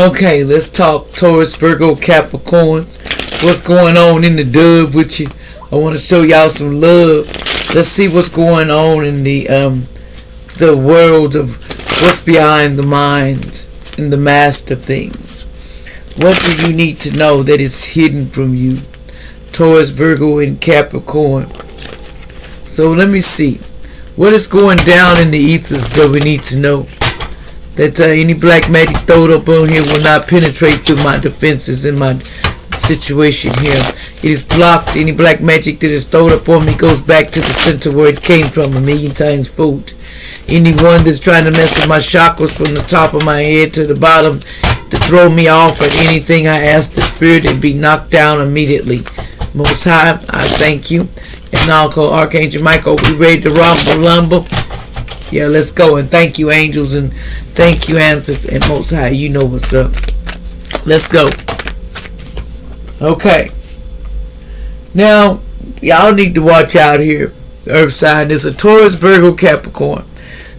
Okay, let's talk Taurus-Virgo-Capricorns. What's going on in the dub with you? I want to show y'all some love. Let's see what's going on in the world of what's behind the mind and the master things. What do you need to know that is hidden from you? Taurus, Virgo, and Capricorn. So let me see. What is going down in the ethers that we need to know? That any black magic thrown up on here will not penetrate through my defenses in my situation here. It is blocked. Any black magic that is thrown up on me goes back to the center where it came from 1,000,000 times fold. Anyone that's trying to mess with my chakras from the top of my head to the bottom to throw me off at anything, I ask the spirit to be knocked down immediately. Most High, I thank you. And I'll call Archangel Michael. We ready to rumble? Yeah, let's go. And thank you, angels, and thank you, ancestors, and Most High. You know what's up. Let's go. Okay. Now, y'all need to watch out here. The Earth sign is a Taurus, Virgo, Capricorn.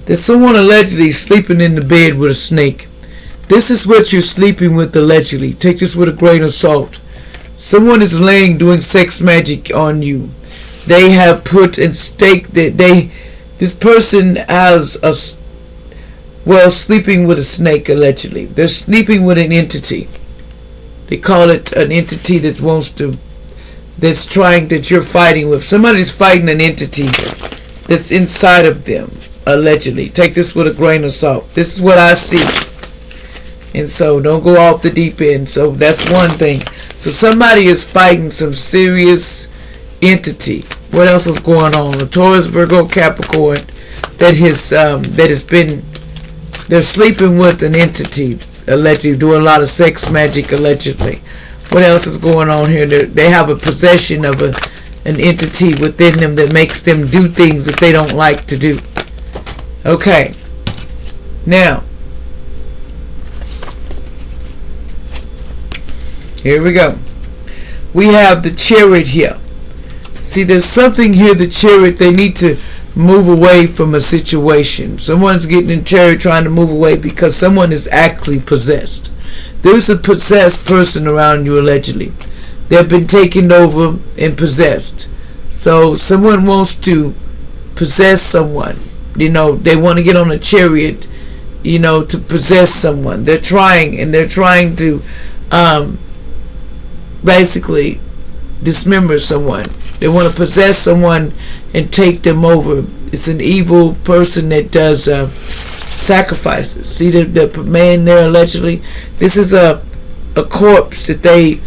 There's someone allegedly sleeping in the bed with a snake. This is what you're sleeping with allegedly. Take this with a grain of salt. Someone is laying doing sex magic on you. They have put in stake that this person has sleeping with a snake allegedly. They're sleeping with an entity. They call it an entity that you're fighting with. Somebody's fighting an entity that's inside of them allegedly. Take this with a grain of salt. This is what I see. And so don't go off the deep end. So that's one thing. So somebody is fighting some serious entity. What else is going on? The Taurus, Virgo, Capricorn they're sleeping with an entity allegedly, doing a lot of sex magic allegedly. What else is going on here? They have a possession of an entity within them that makes them do things that they don't like to do. Okay. Now, here we go. We have the Chariot here. See, there's something here, the Chariot, they need to move away from a situation. Someone's getting in Chariot trying to move away because someone is actually possessed. There's a possessed person around you allegedly. They've been taken over and possessed. So someone wants to possess someone. They want to get on a Chariot, to possess someone. They're trying to basically dismember someone. They want to possess someone and take them over. It's an evil person that does sacrifices. See the man there allegedly? This is a corpse that they,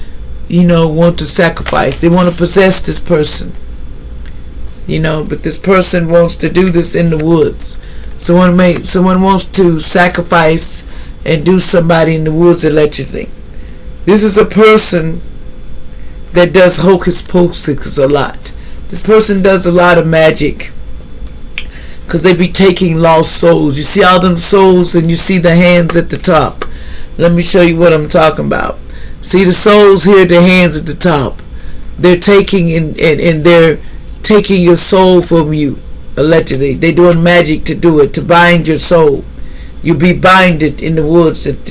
want to sacrifice. They want to possess this person. But this person wants to do this in the woods. Someone wants to sacrifice and do somebody in the woods allegedly. This is a person that does hocus pocus a lot. This person does a lot of magic because they be taking lost souls. You see all them souls and you see the hands at the top. Let me show you what I'm talking about. See the souls here, the hands at the top. They're taking and they're taking your soul from you allegedly. They're doing magic to do it, to bind your soul. You be binded in the woods and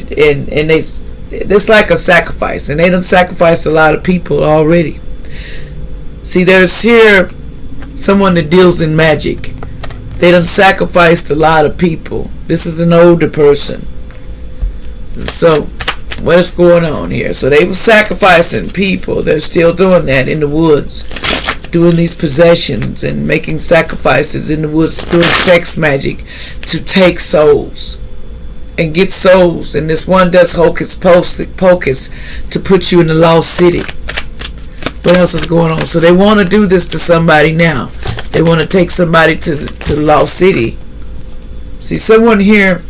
it's like a sacrifice, and they done sacrificed a lot of people already. See, there's here someone that deals in magic. They done sacrificed a lot of people. This is an older person. So, what's going on here? So they were sacrificing people. They're still doing that in the woods, doing these possessions and making sacrifices in the woods, doing sex magic to take souls. And get souls, and this one does hocus pocus to put you in the lost city. What else is going on? So they want to do this to somebody now. They want to take somebody to the lost city. See, someone here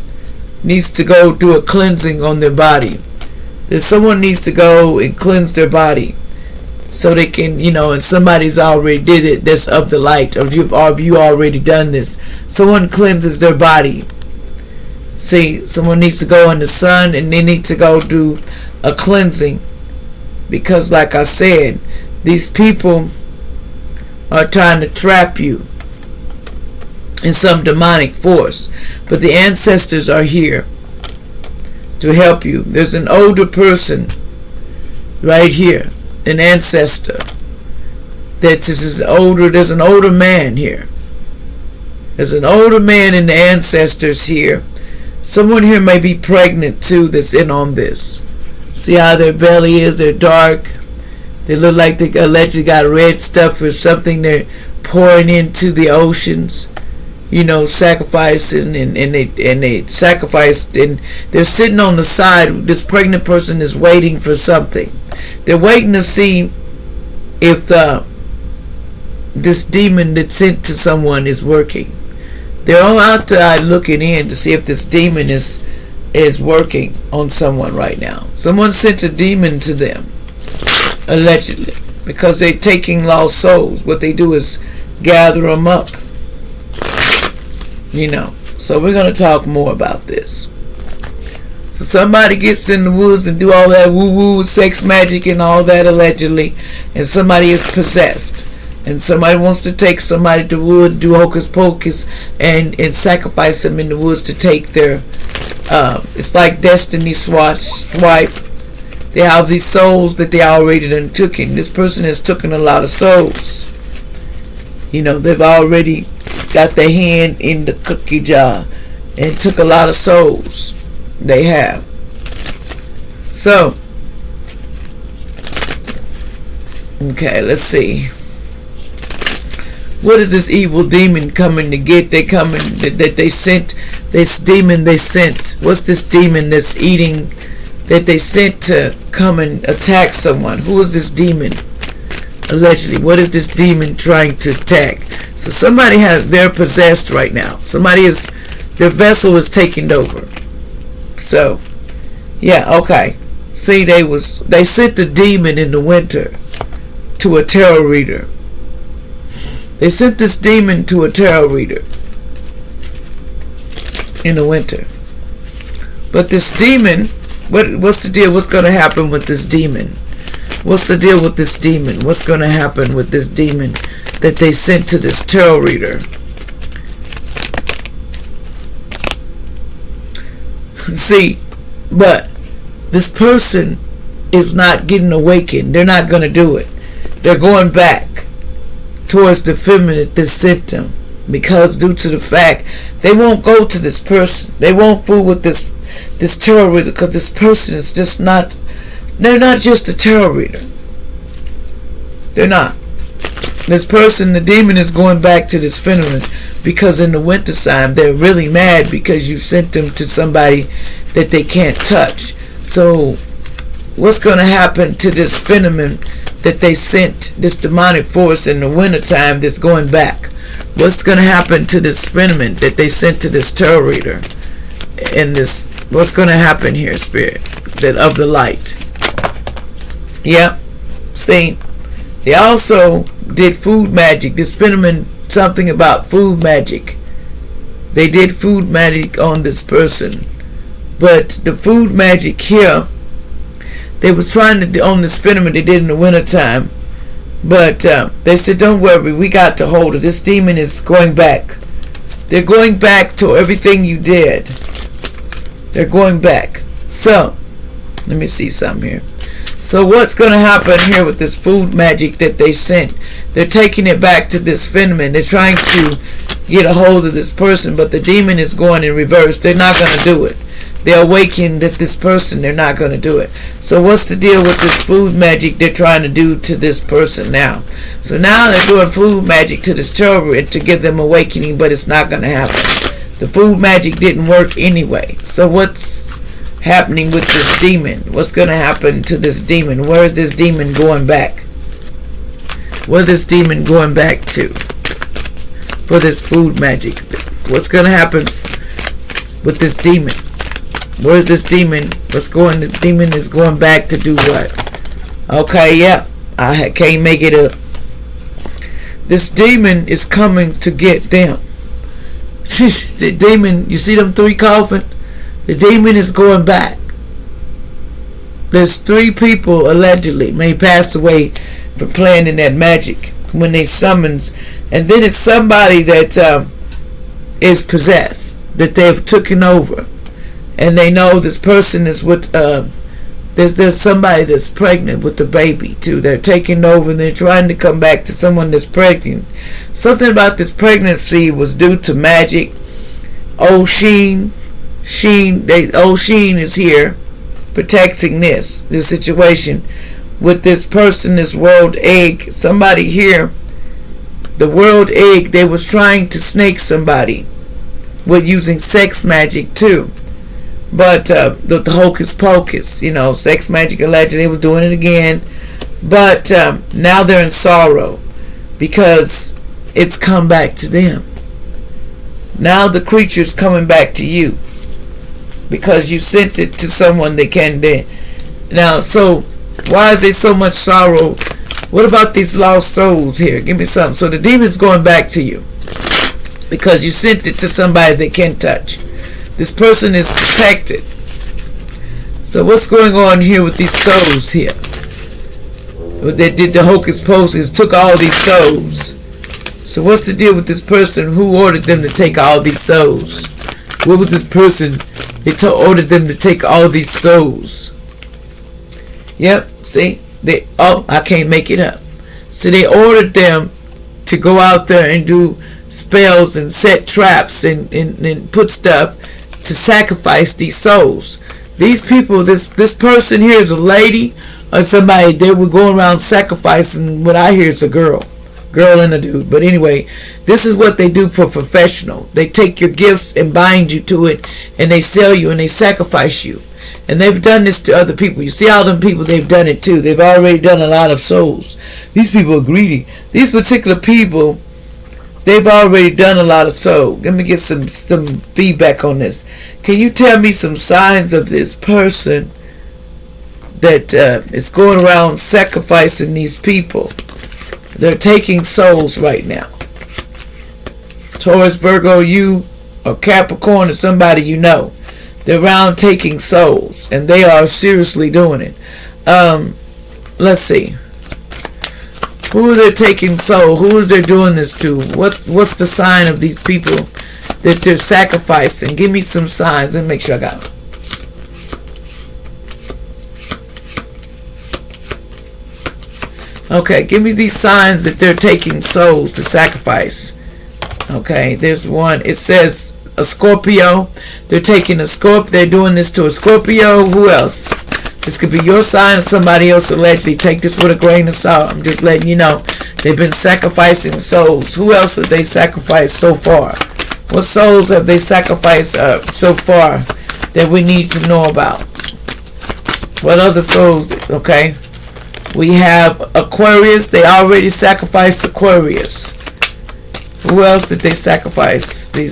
needs to go do a cleansing on their body. There's someone needs to go and cleanse their body so they can, and somebody's already did it that's of the light, or have you already done this? Someone cleanses their body. See, someone needs to go in the sun and they need to go do a cleansing. Because like I said, these people are trying to trap you in some demonic force. But the ancestors are here to help you. There's an older person right here, an ancestor. There's an older man here. There's an older man in the ancestors here. Someone here may be pregnant too that's in on this. See how their belly is? They're dark. They look like they allegedly got red stuff or something they're pouring into the oceans. Sacrificing, and they sacrificed, and they're sitting on the side. This pregnant person is waiting for something. They're waiting to see if this demon that's sent to someone is working. They're all outside looking in to see if this demon is working on someone right now. Someone sent a demon to them, allegedly, because they're taking lost souls. What they do is gather them up. So we're going to talk more about this. So somebody gets in the woods and do all that woo-woo, sex magic and all that allegedly, and somebody is possessed. And somebody wants to take somebody to the wood, do hocus pocus, and sacrifice them in the woods to take their, it's like destiny swipe. They have these souls that they already done taken. This person has taken a lot of souls. They've already got their hand in the cookie jar and took a lot of souls. They have. So, okay, let's see. What is this evil demon coming to get? That they sent. This demon they sent. What's this demon that's eating that they sent to come and attack someone? Who is this demon? Allegedly, what is this demon trying to attack? So they're possessed right now. Their vessel is taken over. So, yeah, okay. See, they sent a demon in the winter to a tarot reader. They sent this demon to a tarot reader in the winter. But this demon, what's the deal? What's going to happen with this demon? What's the deal with this demon? What's going to happen with this demon that they sent to this tarot reader? See, but this person is not getting awakened. They're not going to do it. They're going back towards the feminine that sent them, because due to the fact they won't go to this person. They won't fool with this tarot reader, because this person is just not. They're not just a tarot reader. They're not. This person, the demon, is going back to this feminine because in the winter time they're really mad because you sent them to somebody that they can't touch. So what's going to happen to this feminine that they sent, this demonic force in the winter time that's going back? What's going to happen to this feminine that they sent to this tarot reader? And this, what's going to happen here, spirit, that of the light? Yeah, see, they also did food magic. This phenomenon, something about food magic. They did food magic on this person. But the food magic here, they were trying to do on this phenomenon they did in the wintertime. But they said, don't worry, we got to hold it. This demon is going back. They're going back to everything you did. They're going back. So, let me see something here. So what's going to happen here with this food magic that they sent? They're taking it back to this phenomenon. They're trying to get a hold of this person, but the demon is going in reverse. They're not going to do it. They're awakened that this person, they're not going to do it. So what's the deal with this food magic they're trying to do to this person now? So now they're doing food magic to this children to give them awakening, but it's not going to happen. The food magic didn't work anyway. So what's happening with this demon? What's going to happen to this demon? Where is this demon going back? Where is this demon going back to for this food magic? What's going to happen with this demon? Where is this demon? The demon is going back to do what? Okay, yeah, I can't make it up. This demon is coming to get them. The demon, you see them 3 coffins? The demon is going back. There's 3 people allegedly may pass away from playing in that magic when they summons, and then it's somebody that is possessed, that they've taken over. and they know this person is with there's somebody that's pregnant with the baby too. They're taking over and they're trying to come back to someone that's pregnant. Something about this pregnancy was due to magic. Old Sheen is here protecting this situation with this person, this world egg. Somebody here, the world egg, they was trying to snake somebody with using sex magic too. But the hocus pocus, sex magic alleged, they were doing it again. But now they're in sorrow because it's come back to them. Now the creature's coming back to you because you sent it to someone they can't do. Now, so why is there so much sorrow? What about these lost souls here? Give me something. So the demon's going back to you because you sent it to somebody they can't touch. This person is protected. So what's going on here with these souls here? They did the hocus pocus, took all these souls. So what's the deal with this person? Who ordered them to take all these souls? What was this person that ordered them to take all these souls? Yep, see? I can't make it up. So they ordered them to go out there and do spells and set traps and put stuff to sacrifice these souls. These people, this person here is a lady or somebody. They were going around sacrificing. What I hear is a girl and a dude. But anyway, this is what they do for professional. They take your gifts and bind you to it, and they sell you and they sacrifice you. And they've done this to other people. You see all them people, they've done it too. They've already done a lot of souls. These people are greedy. These particular people, they've already done a lot of souls. Let me get some feedback on this. Can you tell me some signs of this person that is going around sacrificing these people? They're taking souls right now. Taurus, Virgo, you, or Capricorn, or somebody you know. They're around taking souls, and they are seriously doing it. Let's see. Who are they taking soul? Who is they doing this to? What's the sign of these people that they're sacrificing? Give me some signs and make sure I got them. Okay, give me these signs that they're taking souls to sacrifice. Okay, there's one. It says a Scorpio. They're taking a Scorpio. They're doing this to a Scorpio. Who else? This could be your sign or somebody else allegedly. Take this with a grain of salt. I'm just letting you know. They've been sacrificing souls. Who else have they sacrificed so far? What souls have they sacrificed so far that we need to know about? What other souls? Okay. We have Aquarius. They already sacrificed Aquarius. Who else did they sacrifice? They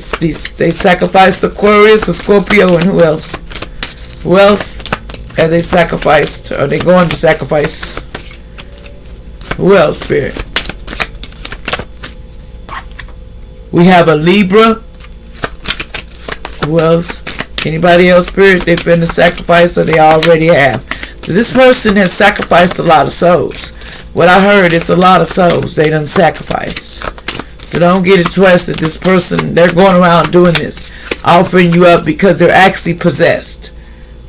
sacrificed Aquarius, a Scorpio, and who else? Who else have they sacrificed? Are they going to sacrifice? Who else, Spirit? We have a Libra. Who else? Anybody else, Spirit? They've been to sacrifice, or they already have. So this person has sacrificed a lot of souls. What I heard is a lot of souls they done sacrificed. So don't get it twisted. This person, they're going around doing this, offering you up because they're actually possessed.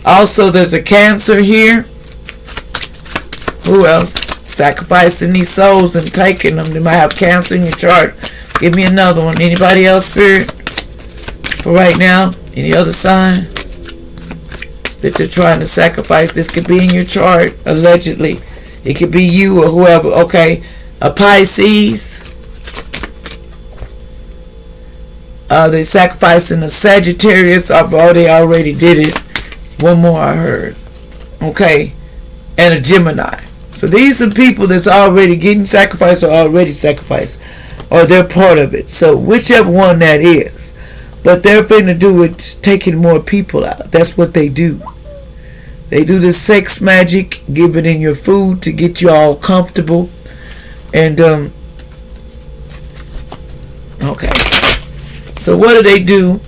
Also, there's a Cancer here. Who else? Sacrificing these souls and taking them. They might have Cancer in your chart. Give me another one. Anybody else, Spirit? For right now, any other sign that you're trying to sacrifice? This could be in your chart, allegedly. It could be you or whoever. Okay, a Pisces. They sacrificing a Sagittarius. Oh, they already did it. One more I heard. Okay, and a Gemini. So these are people that's already getting sacrificed or already sacrificed, or they're part of it. So whichever one that is. But they're finna do with taking more people out. That's what they do. They do this sex magic, give it in your food to get you all comfortable. And, okay. So what do they do?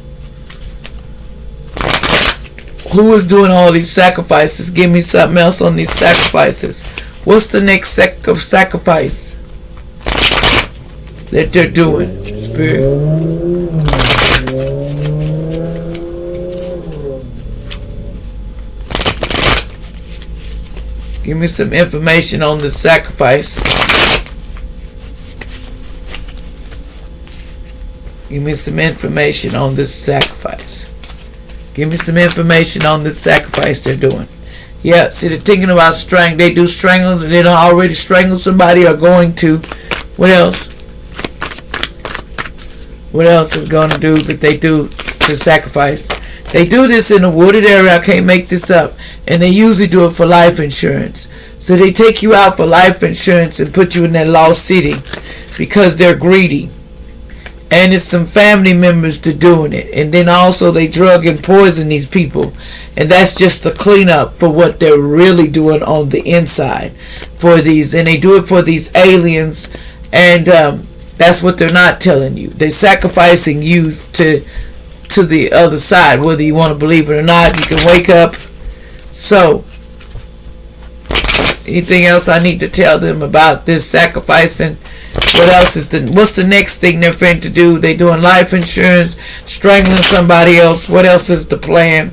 Who is doing all these sacrifices? Give me something else on these sacrifices. What's the next sacrifice that they're doing, Spirit? Give me some information on the sacrifice. Give me some information on this sacrifice. Give me some information on this sacrifice they're doing. Yeah, see, they're thinking about strangling. They do strangle. They don't already strangle somebody or going to. What else? What else is going to do that they do the sacrifice? They do this in a wooded area. I can't make this up. And they usually do it for life insurance. So they take you out for life insurance and put you in that lost city because they're greedy. And it's some family members to doing it. And then also they drug and poison these people. And that's just the cleanup for what they're really doing on the inside for these. And they do it for these aliens. And that's what they're not telling you. They're sacrificing you to the other side. Whether you want to believe it or not, you can wake up. So, anything else I need to tell them about this sacrificing? What else is what's the next thing they're going to do? They're doing life insurance, strangling somebody else. What else is the plan?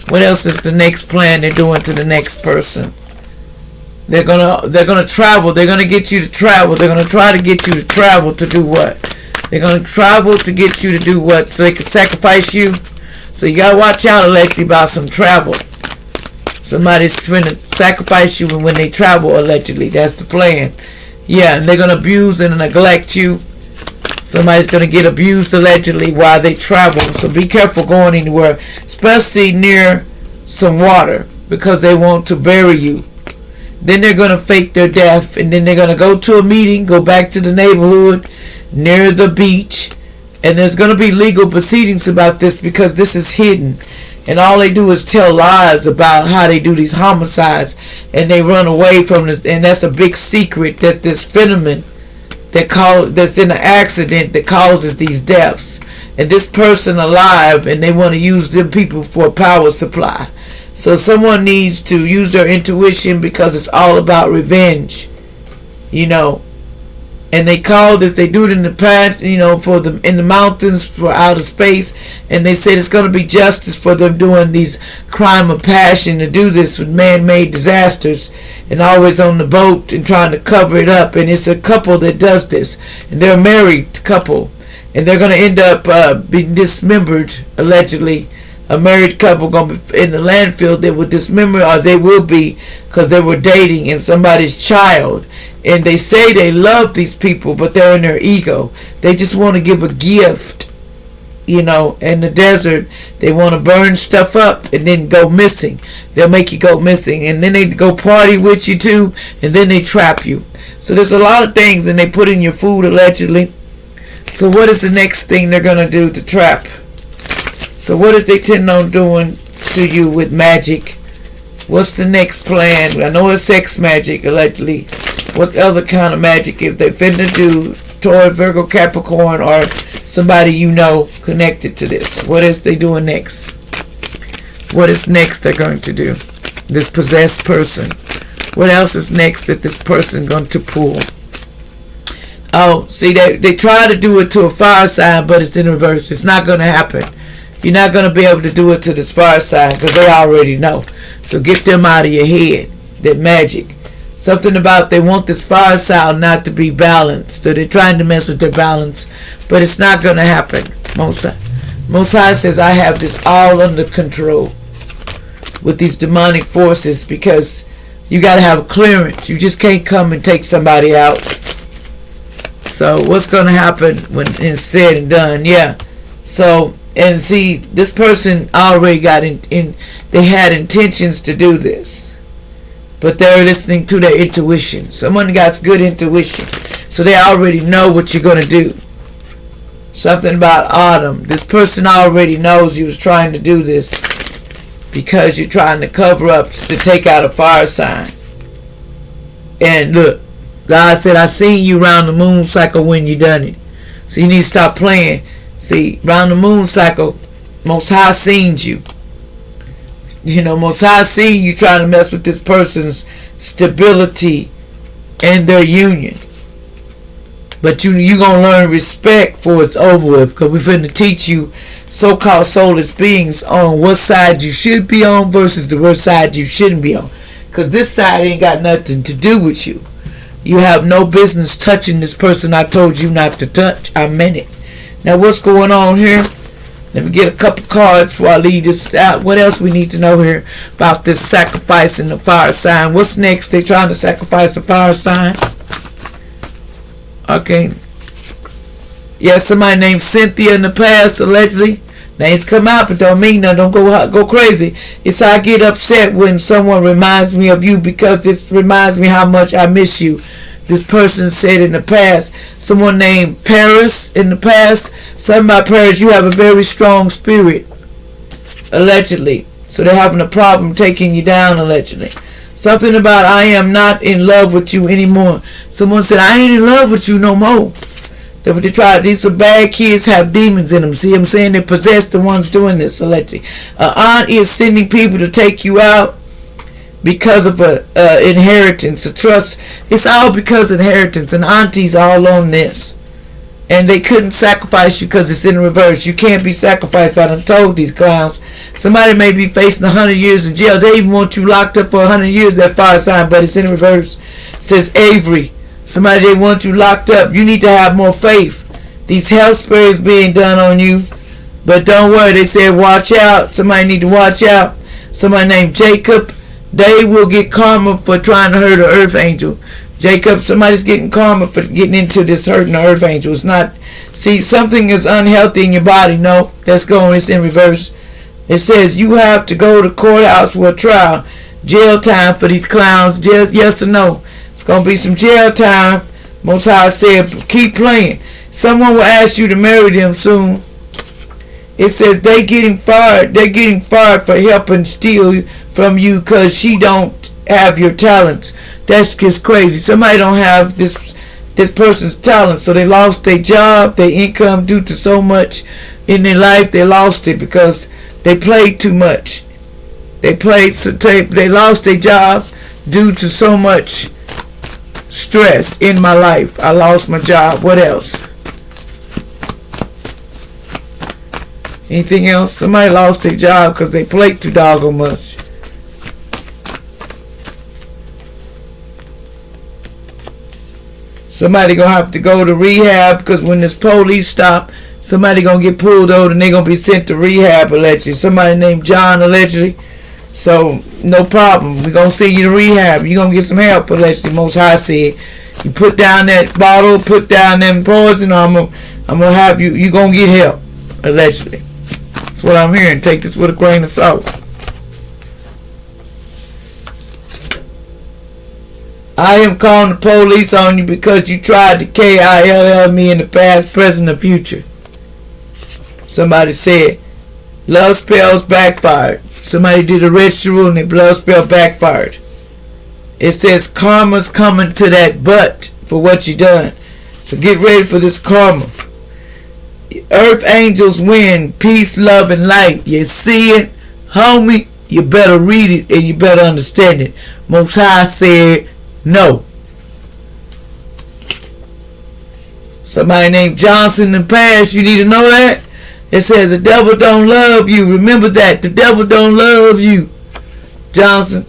What else is the next plan they're doing to the next person? They're gonna travel. They're gonna get you to travel. They're gonna try to get you to travel to do what? They're gonna travel to get you to do what? So they can sacrifice you. So you gotta watch out, allegedly, about some travel. Somebody's trying to sacrifice you when they travel, allegedly. That's the plan. Yeah, and they're going to abuse and neglect you. Somebody's going to get abused, allegedly, while they travel. So be careful going anywhere, especially near some water, because they want to bury you. Then they're going to fake their death, and then they're going to go to a meeting, go back to the neighborhood, near the beach, and there's going to be legal proceedings about this because this is hidden. And all they do is tell lies about how they do these homicides, and they run away from it. And that's a big secret, that this phenomenon that's in an accident that causes these deaths. And this person alive, and they want to use them people for a power supply. So someone needs to use their intuition because it's all about revenge, you know. And they call this, they do it in the past, you know, in the mountains for outer space. And they said it's going to be justice for them doing these crime of passion to do this with man-made disasters. And always on the boat and trying to cover it up. And it's a couple that does this. And they're a married couple. And they're going to end up being dismembered, allegedly. A married couple going to be in the landfill. They will dismember, or they will be, because they were dating and somebody's child. And they say they love these people, but they're in their ego. They just want to give a gift, you know. In the desert, they want to burn stuff up and then go missing. They'll make you go missing. And then they go party with you too, and then they trap you. So there's a lot of things, and they put in your food, allegedly. So what is the next thing they're going to do to trap? So what is they tend on doing to you with magic? What's the next plan? I know it's sex magic, allegedly. What other kind of magic is they finna do? Taurus-Virgo-Capricotn, or somebody you know connected to this. What is they doing next? What is next they're going to do? This possessed person. What else is next that this person going to pull? Oh, see, they try to do it to a fire sign, but it's in reverse. It's not going to happen. You're not going to be able to do it to this fire sign because they already know. So get them out of your head. That magic. Something about they want this fire sign not to be balanced. So they're trying to mess with their balance. But it's not going to happen. Most High says, I have this all under control with these demonic forces, because you got to have a clearance. You just can't come and take somebody out. So what's going to happen when it's said and done? Yeah. So, and see, this person already got they had intentions to do this. But they're listening to their intuition. Someone got good intuition. So they already know what you're going to do. Something about autumn. This person already knows you was trying to do this because you're trying to cover up to take out a fire sign. And look, God said, I seen you round the moon cycle when you done it. So you need to stop playing. See, round the moon cycle, Most High seen you. You know, Most High seen you trying to mess with this person's stability and their union. But you going to learn respect for it's over with, because we're finna teach you so-called soulless beings on what side you should be on versus the worst side you shouldn't be on. Because this side ain't got nothing to do with you. You have no business touching this person I told you not to touch. I meant it. Now what's going on here? Let me get a couple cards before I leave this out. What else we need to know here about this sacrifice in the fire sign? What's next? They trying to sacrifice the fire sign. Okay. Yeah, somebody named Cynthia in the past, allegedly. Names come out, but don't mean nothing. Don't go crazy. It's I get upset when someone reminds me of you because it reminds me how much I miss you. This person said in the past. Someone named Paris in the past. Something about Paris, you have a very strong spirit. Allegedly. So they're having a problem taking you down, allegedly. Something about I am not in love with you anymore. Someone said I ain't in love with you no more. That's what they try. These some bad kids have demons in them. See what I'm saying? They possess the ones doing this, allegedly. Aunt is sending people to take you out because of a inheritance, a trust. It's all because of inheritance. And aunties all on this. And they couldn't sacrifice you because it's in reverse. You can't be sacrificed. I done told these clowns. Somebody may be facing 100 years in jail. They even want you locked up for 100 years, that fire sign, but it's in reverse. It says Avery. Somebody they want you locked up. You need to have more faith. These health sprays being done on you. But don't worry. They said watch out. Somebody need to watch out. Somebody named Jacob. They will get karma for trying to hurt an earth angel. Jacob, somebody's getting karma for getting into this hurting the earth angel. It's not. See, something is unhealthy in your body. No, let's go. It's in reverse. It says you have to go to courthouse for a trial. Jail time for these clowns. Jail, yes or no? It's going to be some jail time. Most High said, keep playing. Someone will ask you to marry them soon. It says they getting fired. They're getting fired for helping steal from you because she don't have your talents. That's just crazy. Somebody don't have this person's talent, so they lost their job, their income due to so much in their life. They lost it because they played too much. They lost their job due to so much stress in my life. I lost my job. What else? Anything else? Somebody lost their job because they played too doggone much. Somebody gonna have to go to rehab because when this police stop, somebody gonna get pulled over and they gonna be sent to rehab allegedly. Somebody named John allegedly. So no problem. We gonna send you to rehab. You gonna get some help allegedly. Most High said, you put down that bottle, put down them poison. I'm gonna have you. You gonna get help allegedly. That's what I'm hearing. Take this with a grain of salt. I am calling the police on you because you tried to KILL me in the past, present, and future. Somebody said, love spells backfired. Somebody did a register rule and the love spell backfired. It says karma's coming to that butt for what you done. So get ready for this karma. Earth angels win. Peace, love, and light. You see it, homie? You better read it and you better understand it. Most High said no. Somebody named Johnson in the past, you need to know that. It says the devil don't love you. Remember that. The devil don't love you. Johnson.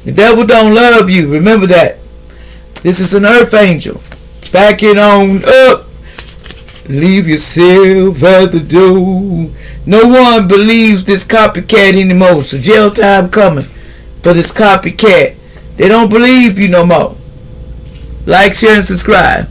The devil don't love you. Remember that. This is an earth angel. Back it on up. Leave yourself at the door. No one believes this copycat anymore. So jail time coming for this copycat. They don't believe you no more. Like, share, and subscribe.